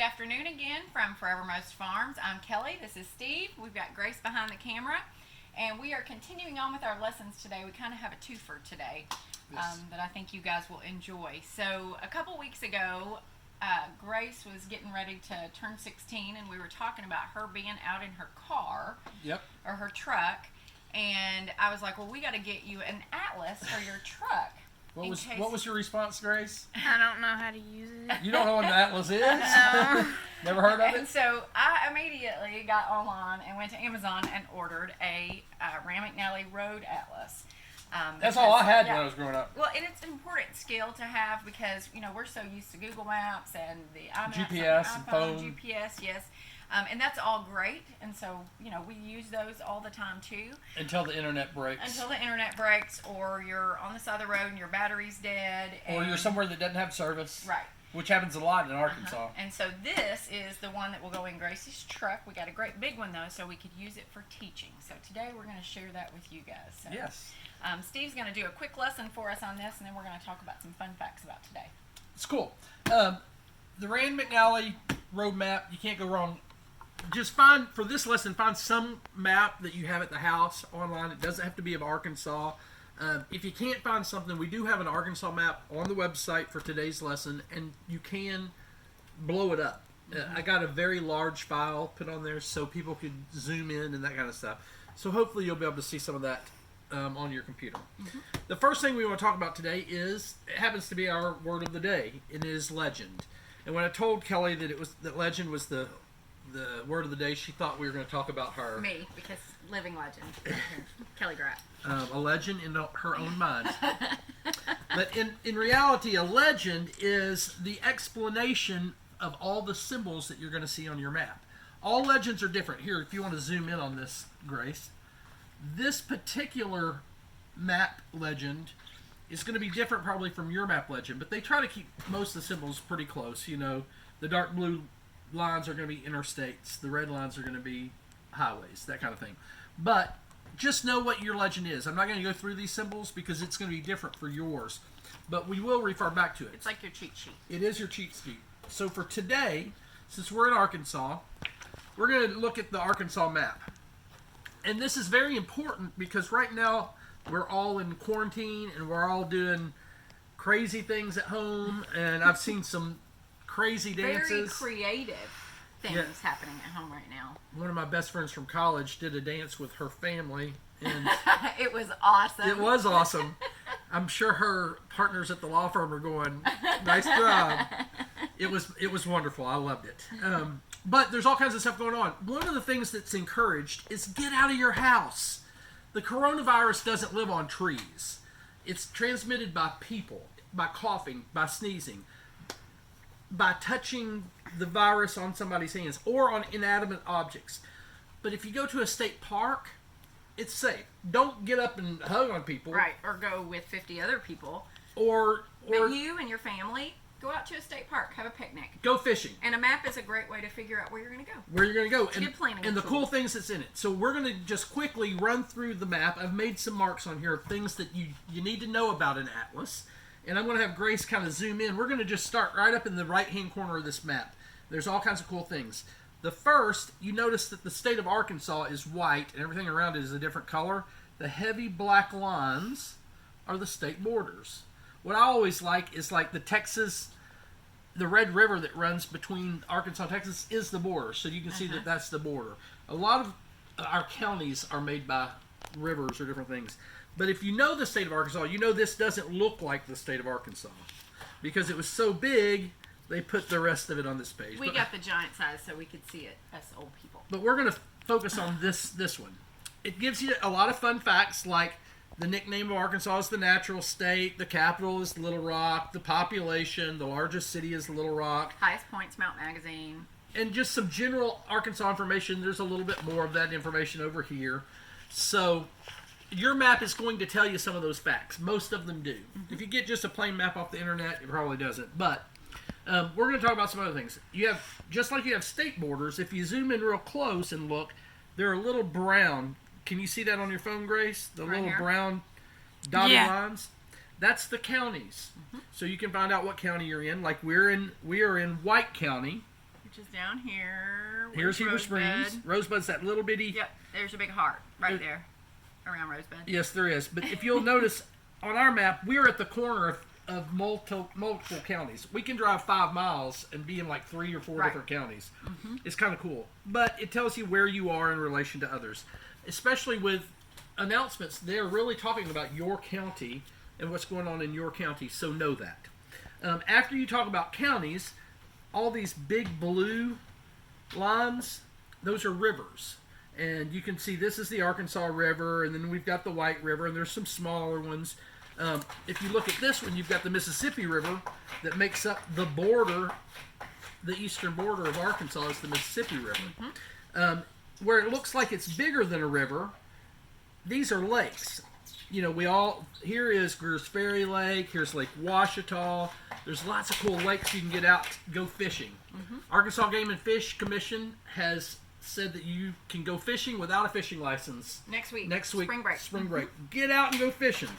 afternoon again from Forevermost Farms. I'm Kelly. This is Steve. We've got Grace behind the camera. And we are continuing on with our lessons today. We kind of have a twofer today that I think you guys will enjoy. So a couple weeks ago, Grace was getting ready to turn 16, and we were talking about her being out in her car or her truck. And I was like, well, we got to get you an atlas for your truck. What was your response, Grace? I don't know how to use it. You don't know what an atlas is? No. Never heard of And it? so I immediately got online and went to Amazon and ordered a Ram McNally Road Atlas. That's all I had when I was growing up. Well, and it's an important skill to have because, you know, we're so used to Google Maps and the iMaps GPS on and the iPhone, phone. GPS, yes. And that's all great. And so, you know, we use those all the time too. Until the internet breaks. Until the internet breaks, or you're on the side of the road and your battery's dead. Or you're somewhere that doesn't have service. Right. Which happens a lot in Arkansas. And so this is the one that will go in Gracie's truck. We got a great big one though, so we could use it for teaching. So today we're going to share that with you guys. So, yes. Steve's going to do a quick lesson for us on this, and then we're going to talk about some fun facts about today. It's cool. The Rand McNally road map, you can't go wrong. Just find some map that you have at the house online. It doesn't have to be of Arkansas. If you can't find something, we do have an Arkansas map on the website for today's lesson, and you can blow it up. I got a very large file put on there so people could zoom in and that kind of stuff. So hopefully you'll be able to see some of that on your computer. The first thing we want to talk about today it happens to be our word of the day. It is legend. And when I told Kelly that legend was the word of the day, she thought we were going to talk about her. Me, because living legend. Kelly Gratt. A legend in her own mind. But in reality, a legend is the explanation of all the symbols that you're going to see on your map. All legends are different. Here, if you want to zoom in on this, Grace, this particular map legend is going to be different probably from your map legend, but they try to keep most of the symbols pretty close. You know, the dark blue lines are going to be interstates, the red lines are going to be highways, that kind of thing. But just know what your legend is. I'm not going to go through these symbols because it's going to be different for yours, but we will refer back to it. It's like your cheat sheet. It is your cheat sheet. So for today, since we're in Arkansas, we're going to look at the Arkansas map. And this is very important because right now we're all in quarantine and we're all doing crazy things at home, and I've seen some crazy dances. Very creative things happening at home right now. One of my best friends from college did a dance with her family, and it was awesome. It was awesome. I'm sure her partners at the law firm are going, nice job. It was wonderful. I loved it. But there's all kinds of stuff going on. One of the things that's encouraged is get out of your house. The coronavirus doesn't live on trees. It's transmitted by people, by coughing, by sneezing, by touching the virus on somebody's hands or on inanimate objects. But if you go to a state park, it's safe. Don't get up and hug on people. Right, or go with 50 other people. Or but you and your family, go out to a state park, have a picnic. Go fishing. And a map is a great way to figure out where you're going to go. Where you're going to go. Good planning. And the cool things that's in it. So we're going to just quickly run through the map. I've made some marks on here of things that you need to know about an atlas. And I'm going to have Grace kind of zoom in. We're going to just start right up in the right-hand corner of this map. There's all kinds of cool things. The first, you notice that the state of Arkansas is white, and everything around it is a different color. The heavy black lines are the state borders. What I always like is like the Red River that runs between Arkansas and Texas is the border. So you can see that that's the border. A lot of our counties are made by rivers or different things. But if you know the state of Arkansas, you know this doesn't look like the state of Arkansas. Because it was so big, they put the rest of it on this page. We got the giant size so we could see it, us old people. But we're going to focus on this one. It gives you a lot of fun facts, like the nickname of Arkansas is the natural state, the capital is Little Rock, the population, the largest city is Little Rock. Highest points, Mount Magazine. And just some general Arkansas information. There's a little bit more of that information over here. So your map is going to tell you some of those facts. Most of them do. If you get just a plain map off the internet, it probably doesn't. But we're going to talk about some other things. You have, just like you have state borders, if you zoom in real close and look, there are little brown. Can you see that on your phone, Grace? The right little here. brown dotted lines? That's the counties. So you can find out what county you're in. Like we are in White County, which is down here. Here's Heber Rosebud. Springs. Rosebud's that little bitty. Yep, there's a big heart right there around Rosebud. Yes, there is. But if you'll notice on our map, we're at the corner of multiple counties. We can drive 5 miles and be in like 3 or 4 different counties. It's kind of cool. But it tells you where you are in relation to others. Especially with announcements, they're really talking about your county and what's going on in your county, so know that. After you talk about counties, all these big blue lines, those are rivers. And you can see this is the Arkansas River, and then we've got the White River, and there's some smaller ones. If you look at this one, you've got the Mississippi River that makes up the border, the eastern border of Arkansas is the Mississippi River. Where it looks like it's bigger than a river, these are lakes. You know, here is Greer's Ferry Lake, here's Lake Ouachita. There's lots of cool lakes you can get out, go fishing. Arkansas Game and Fish Commission has said that you can go fishing without a fishing license. Next week. Spring break. Get out and go fishing.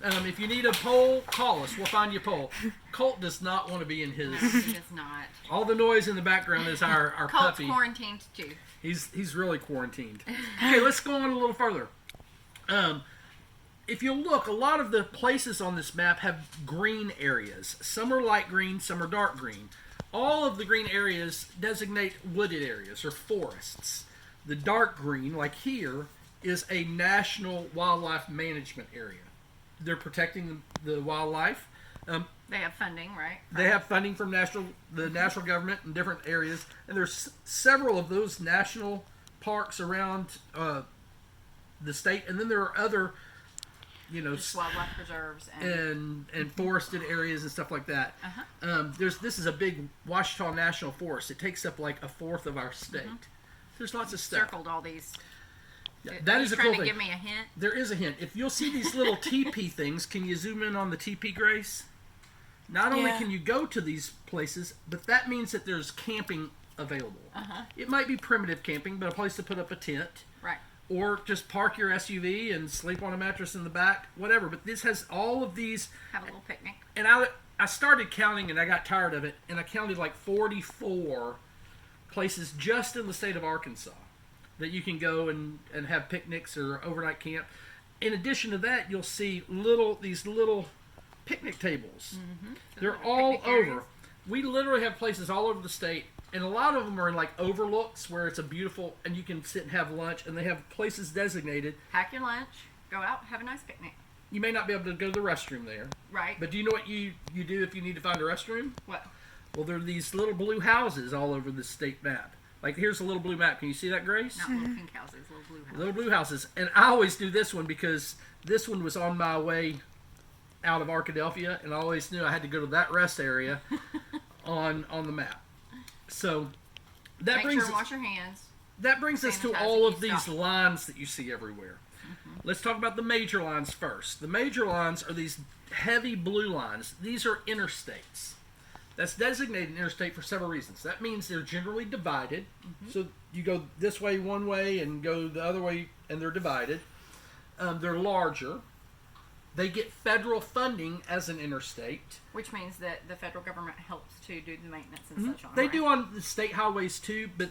If you need a pole, call us. We'll find you a pole. Colt does not want to be in his. No, he does not. All the noise in the background is our Colt's puppy. quarantined too. He's really quarantined. Okay, let's go on a little further. If you look, a lot of the places on this map have green areas. Some are light green, some are dark green. All of the green areas designate wooded areas or forests. The dark green, like here, is a national wildlife management area. They're protecting the wildlife. They have funding, right? They have funding from the national government in different areas, and there's several of those national parks around the state, and then there are other, Just wildlife preserves and forested areas and stuff like that. This is a big Ouachita National Forest. It takes up like a fourth of our state. There's lots of stuff. Circled all these. Yeah, that is a cool trying to thing. give me a hint. There is a hint. If you'll see these little teepee things, can you zoom in on the teepee, Grace? Not only can you go to these places, but that means that there's camping available. It might be primitive camping, but a place to put up a tent. Right. Or just park your SUV and sleep on a mattress in the back, whatever. But this has all of these. Have a little picnic. And I started counting, and I got tired of it, and I counted like 44 places just in the state of Arkansas that you can go and have picnics or overnight camp. In addition to that, you'll see these little picnic tables. They're all over. We literally have places all over the state, and a lot of them are in like overlooks where it's a beautiful, and you can sit and have lunch, and they have places designated. Pack your lunch, go out, have a nice picnic. You may not be able to go to the restroom there. Right. But do you know what you do if you need to find a restroom? What? Well, there are these little blue houses all over the state map. Like, here's a little blue map. Can you see that, Grace? Not little pink houses, little blue houses. Little blue houses. And I always do this one because this one was on my way out of Arkadelphia, and I always knew I had to go to that rest area on the map. So that Make brings sure and wash your hands. That brings us to Sanitize all if of you these stop. lines that you see everywhere. Let's talk about the major lines first. The major lines are these heavy blue lines. These are interstates. That's designated an interstate for several reasons. That means they're generally divided. So you go this way one way and go the other way, and they're divided. They're larger. They get federal funding as an interstate. Which means that the federal government helps to do the maintenance and such on They right? do on the state highways too, but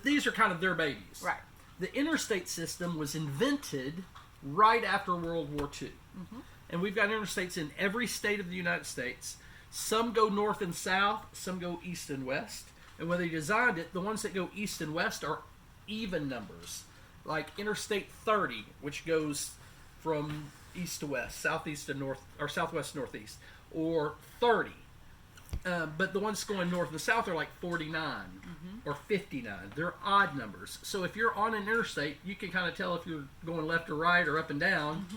these are kind of their babies. Right. The interstate system was invented right after World War II. And we've got interstates in every state of the United States. Some go north and south, some go east and west. And when they designed it, the ones that go east and west are even numbers. Like Interstate 30, which goes from east to west, southeast to north, or southwest to northeast, or 30. But the ones going north and south are like 49 or 59. They're odd numbers. So if you're on an interstate, you can kind of tell if you're going left or right or up and down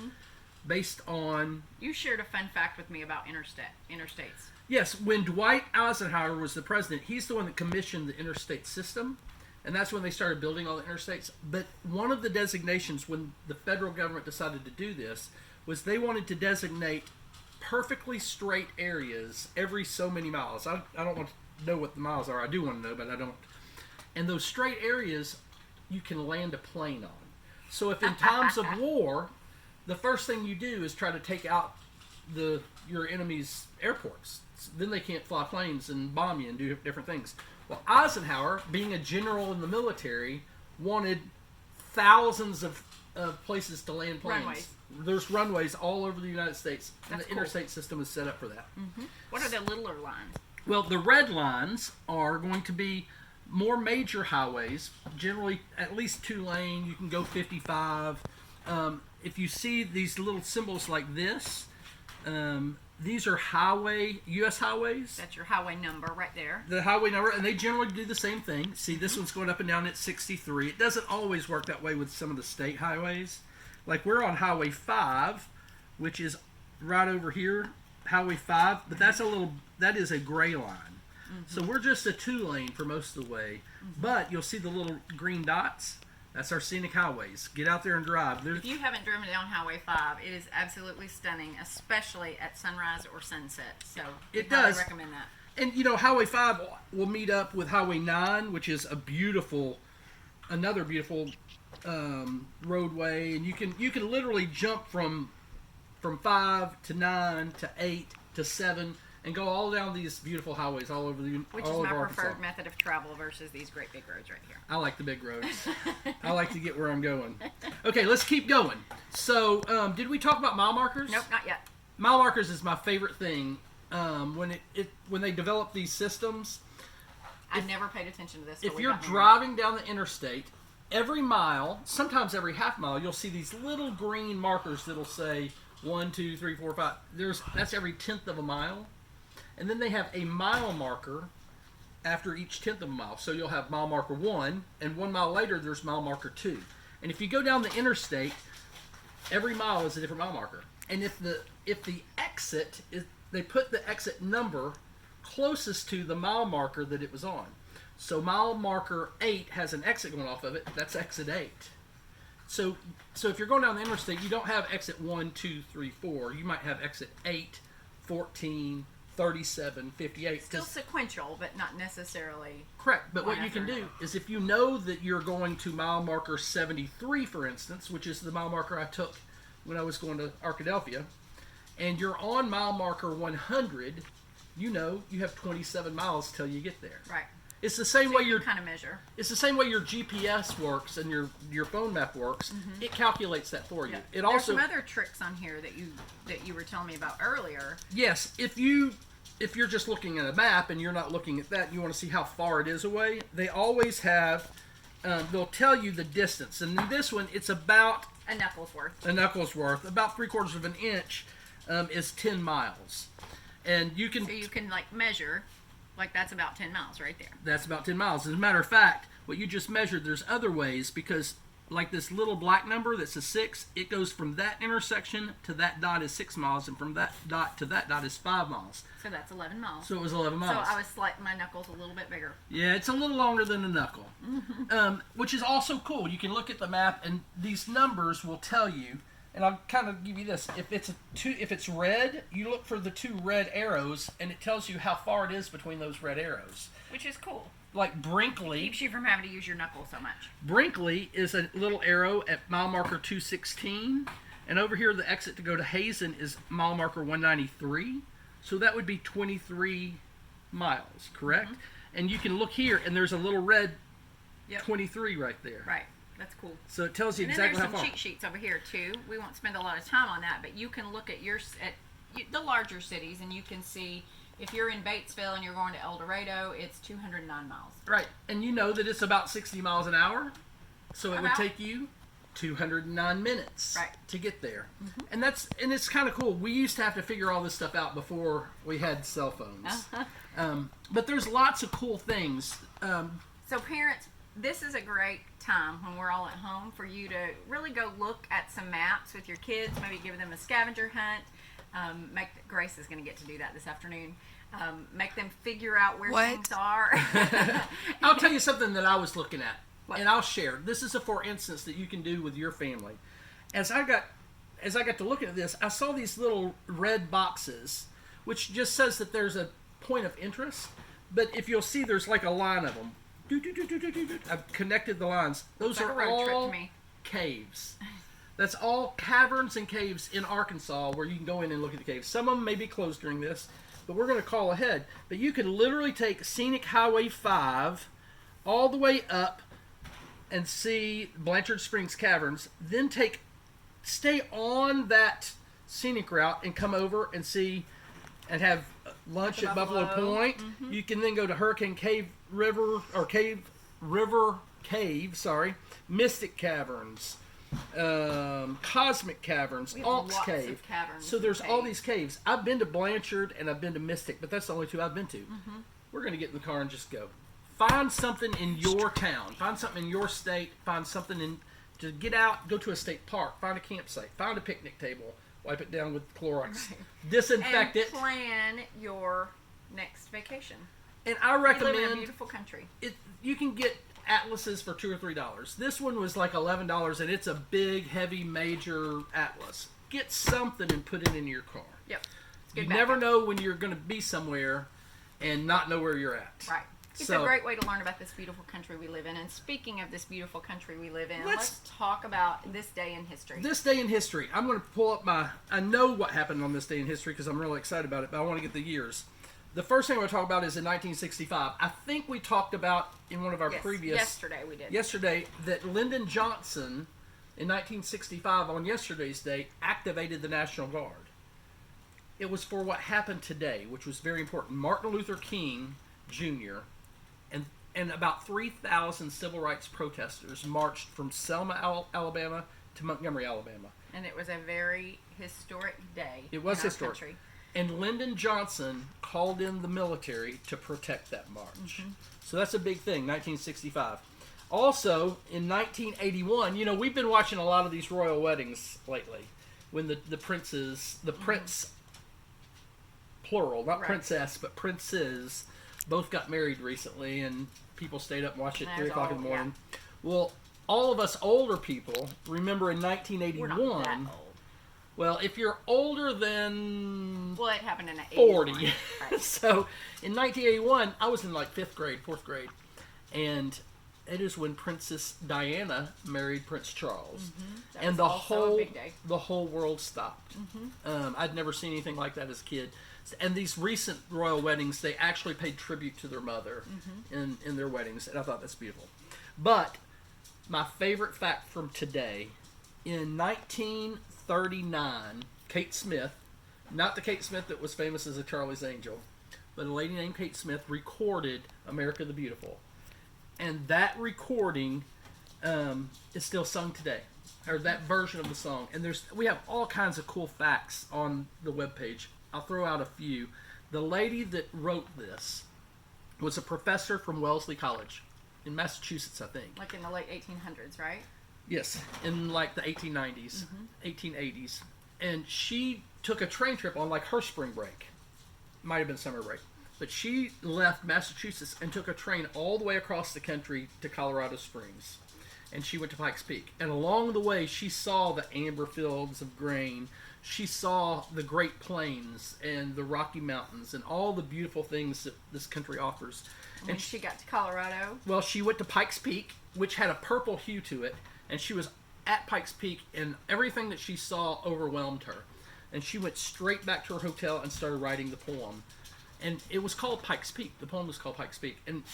based on... You shared a fun fact with me about interstates. Yes, when Dwight Eisenhower was the president, he's the one that commissioned the interstate system, and that's when they started building all the interstates. But one of the designations when the federal government decided to do this was they wanted to designate perfectly straight areas every so many miles. I don't want to know what the miles are. I do want to know, but I don't. And those straight areas you can land a plane on. So if in times of war, the first thing you do is try to take out your enemy's airports. Then they can't fly planes and bomb you and do different things. Well, Eisenhower, being a general in the military, wanted thousands of places to land planes. Runways. There's runways all over the United States, and That's the interstate system is set up for that. What are the littler lines? Well, the red lines are going to be more major highways, generally at least 2-lane. You can go 55. If you see these little symbols like this, these are U.S. highways. That's your highway number right there. The highway number, and they generally do the same thing. See, this one's going up and down at 63. It doesn't always work that way with some of the state highways. Like we're on Highway 5, which is right over here, Highway 5, but that is a gray line. So we're just a 2-lane for most of the way. But you'll see the little green dots. That's our scenic highways. Get out there and drive. If you haven't driven down Highway 5, it is absolutely stunning, especially at sunrise or sunset. So It I highly does. recommend that. And Highway 5 will meet up with Highway 9, which is another beautiful roadway, and you can literally jump from 5 to 9 to 8 to 7 and go all down these beautiful highways all over Which all is my over preferred Arkansas. method of travel versus these great big roads right here. I like the big roads. I like to get where I'm going. Okay, let's keep going. So, did we talk about mile markers? Nope, not yet. Mile markers is my favorite thing. When they develop these systems, I never paid attention to this. if you're driving down the interstate, every mile, sometimes every half mile, you'll see these little green markers that'll say 1, 2, 3, 4, 5. That's every 1/10 of a mile. And then they have a mile marker after each 1/10 of a mile. So you'll have mile marker 1, and 1 mile later there's mile marker 2. And if you go down the interstate, every mile is a different mile marker. And if the exit is, they put the exit number closest to the mile marker that it was on. So mile marker 8 has an exit going off of it. That's exit 8. So if you're going down the interstate, you don't have exit 1, 2, 3, 4. You might have exit 8, 14, 37, 58. Still sequential, but not necessarily. Correct. But one what you can after do another. is if you know that you're going to mile marker 73, for instance, which is the mile marker I took when I was going to Arkadelphia, and you're on mile marker 100, you have 27 miles till you get there. Right. It's the same So way you kind of measure. It's the same way your GPS works and your phone map works. It calculates that for you. Yeah. It There's also some other tricks on here that you were telling me about earlier. yes, if you're just looking at a map and you're not looking at that, and you want to see how far it is away. They always have. They'll tell you the distance, and in this one, it's about A knuckle's worth. a knuckle's worth. About 3/4 of an inch is 10 miles, and you can. So you can measure, that's about 10 miles right there. That's about 10 miles. As a matter of fact, what you just measured, there's other ways, because like this little black number that's a 6, it goes from that intersection to that dot is 6 miles, and from that dot to that dot is 5 miles. So that's 11 miles. So it was 11 So miles. I was my knuckles a little bit bigger. Yeah, it's a little longer than a knuckle, which is also cool. You can look at the map, and these numbers will tell you. And I'll kind of give you this: if it's red, you look for the 2 red arrows, and it tells you how far it is between those red arrows. Which is cool. Like Brinkley. Keeps you from having to use your knuckles so much. Brinkley is a little arrow at mile marker 216, and over here the exit to go to Hazen is mile marker 193. So that would be 23 miles, correct? And you can look here, and there's a little red 23 right there. Right. That's cool. So it tells you And exactly then how there's far. some cheat sheets over here too. We won't spend a lot of time on that, but you can look at the larger cities, and you can see if you're in Batesville and you're going to El Dorado, it's 209 miles. Right, and you know that it's about 60 miles an hour, so it would About. take you 209 minutes Right. to get there. And it's kind of cool. We used to have to figure all this stuff out before we had cell phones. But there's lots of cool things. So parents, this is a great time when we're all at home for you to really go look at some maps with your kids, maybe give them a scavenger hunt. Grace is going to get to do that this afternoon. Make them figure out where What? things are. I'll tell you something that I was looking at, What? and I'll share. This is a for instance that you can do with your family. As I got to looking at this, I saw these little red boxes, which just says that there's a point of interest. But if you'll see, there's like a line of them. I've connected the lines. Those Like a are road trip all to me. caves. That's all caverns and caves in Arkansas where you can go in and look at the caves. Some of them may be closed during this, but we're going to call ahead. But you can literally take Scenic Highway 5 all the way up and see Blanchard Springs Caverns, then stay on that scenic route and come over and see and have lunch at Buffalo Point. Mm-hmm. You can then go to Hurricane River Cave, Mystic Caverns, Cosmic Caverns, Alks Cave. So there's all these caves. I've been to Blanchard and I've been to Mystic, but that's the only two I've been to. Mm-hmm. We're going to get in the car and just go. Find something in your town. Find something in your state. Find something to get out, go to a state park, find a campsite, find a picnic table, wipe it down with Clorox, disinfect it. And plan your next vacation. And I recommend... We live in a beautiful country. You can get atlases for $2 or $3. This one was like $11, and it's a big, heavy, major atlas. Get something and put it in your car. Yep. You never know when you're going to be somewhere and not know where you're at. Right. It's a great way to learn about this beautiful country we live in. And speaking of this beautiful country we live in, let's talk about this day in history. This day in history. I'm going to pull up I know what happened on this day in history because I'm really excited about it, but I want to get the years. The first thing I want to talk about is in 1965. I think we talked about in one of our previous... Yesterday we did. Yesterday, that Lyndon Johnson, in 1965, on yesterday's day, activated the National Guard. It was for what happened today, which was very important. Martin Luther King Jr., and about 3,000 civil rights protesters marched from Selma, Alabama to Montgomery, Alabama. And it was a very historic day. It was in historic. Our country. And Lyndon Johnson called in the military to protect that march. Mm-hmm. So that's a big thing, 1965. Also, in 1981, we've been watching a lot of these royal weddings lately. When the princes, prince, plural, not princess, but princes, both got married recently, and people stayed up and watched it at 3 o'clock in the morning. Yeah. Well, all of us older people remember in 1981. We're not that old. Well, if you're older than... Well, it happened in 40. Right. So, in 1981, I was in like 4th grade. And it is when Princess Diana married Prince Charles. Mm-hmm. And the whole world stopped. Mm-hmm. I'd never seen anything like that as a kid. And these recent royal weddings, they actually paid tribute to their mother in their weddings, and I thought that's beautiful. But my favorite fact from today, in 1939, Kate Smith, not the Kate Smith that was famous as a Charlie's Angel, but a lady named Kate Smith recorded America the Beautiful. And that recording is still sung today, or that version of the song. And we have all kinds of cool facts on the webpage. I'll throw out a few. The lady that wrote this was a professor from Wellesley College in Massachusetts, I think. Like in the late 1800s, right? Yes, in like the 1890s, 1880s. And she took a train trip on like her spring break. Might have been summer break. But she left Massachusetts and took a train all the way across the country to Colorado Springs. And she went to Pikes Peak. And along the way, she saw the amber fields of grain. She saw the Great Plains and the Rocky Mountains and all the beautiful things that this country offers. And she got to Colorado? Well, she went to Pikes Peak, which had a purple hue to it. And she was at Pikes Peak, and everything that she saw overwhelmed her. And she went straight back to her hotel and started writing the poem. And it was called Pikes Peak. The poem was called Pikes Peak. And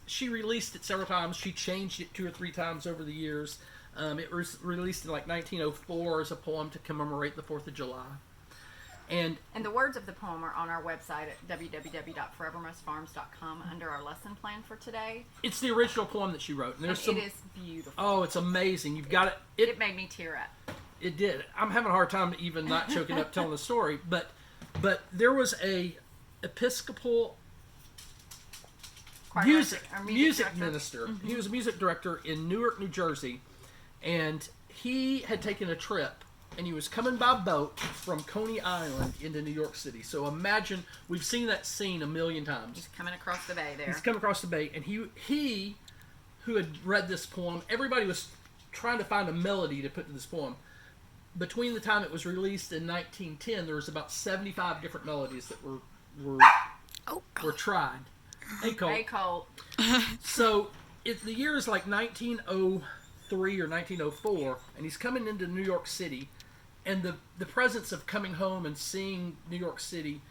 she released it several times. She changed it 2 or 3 times over the years. It was released in like 1904 as a poem to commemorate the 4th of July. And the words of the poem are on our website at www.forevermostfarms.com under our lesson plan for today. It's the original poem that she wrote. And it is beautiful. Oh, it's amazing. You've got it. It made me tear up. It did. I'm having a hard time even not choking up telling the story. But there was a Episcopal music minister. Mm-hmm. He was a music director in Newark, New Jersey. And he had taken a trip, and he was coming by boat from Coney Island into New York City. So imagine, we've seen that scene a million times. He's coming across the bay there. He's coming across the bay, and he who had read this poem, everybody was trying to find a melody to put to this poem. Between the time it was released in 1910, there was about 75 different melodies that were tried. Hey, Colt. Hey, Colt. So the year is like 1903. 1903 or 1904, and he's coming into New York City, and the presence of coming home and seeing New York City,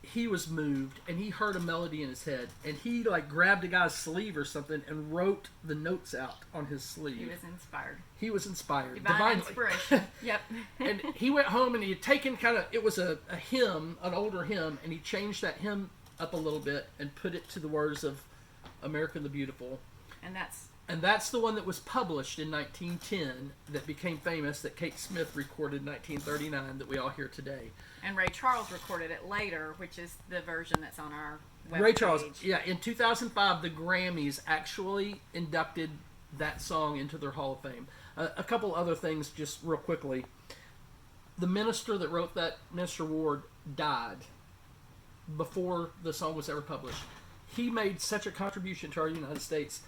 he was moved, and he heard a melody in his head, and he like grabbed a guy's sleeve or something and wrote the notes out on his sleeve. He was inspired. He was inspired. Divine Divinely. inspiration. Yep. And he went home and he had taken it was a hymn, an older hymn, and he changed that hymn up a little bit and put it to the words of America the Beautiful. And that's the one that was published in 1910 that became famous, that Kate Smith recorded in 1939 that we all hear today. And Ray Charles recorded it later, which is the version that's on our webpage. Ray Charles, yeah. In 2005, the Grammys actually inducted that song into their Hall of Fame. A couple other things just real quickly. The minister that wrote that, Minister Ward, died before the song was ever published. He made such a contribution to our United States,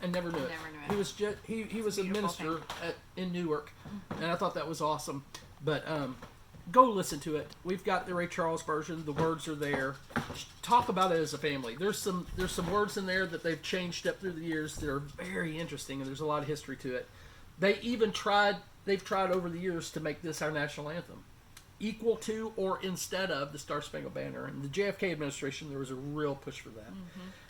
and never knew it. He was just he was a minister in Newark, and I thought that was awesome. But go listen to it. We've got the Ray Charles version. The words are there. Talk about it as a family. There's some words in there that they've changed up through the years that are very interesting, and there's a lot of history to it. They've tried over the years to make this our national anthem, equal to or instead of the Star Spangled Banner. And the JFK administration, there was a real push for that.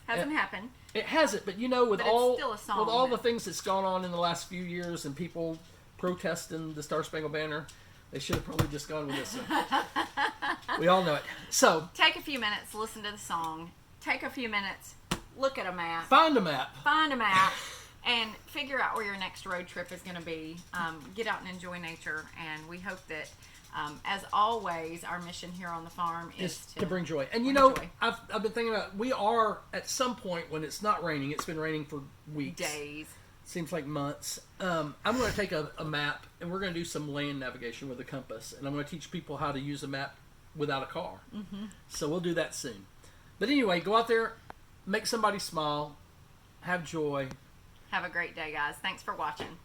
Hasn't happened. It hasn't, but with But all it's still a song, with all the things that's gone on in the last few years and people protesting the Star Spangled Banner, they should have probably just gone with this one. We all know it. So Take a few minutes, listen to the song. Take a few minutes, look at a map. find a map. Find a map. And figure out where your next road trip is going to be. Get out and enjoy nature. And we hope that, as always, our mission here on the farm is To bring joy. And bring joy. I've been thinking about, we are at some point when it's not raining. It's been raining for weeks. Days. Seems like months. I'm going to take a map, and we're going to do some land navigation with a compass. And I'm going to teach people how to use a map without a car. So we'll do that soon. But anyway, go out there, make somebody smile, have joy. Have a great day, guys. Thanks for watching.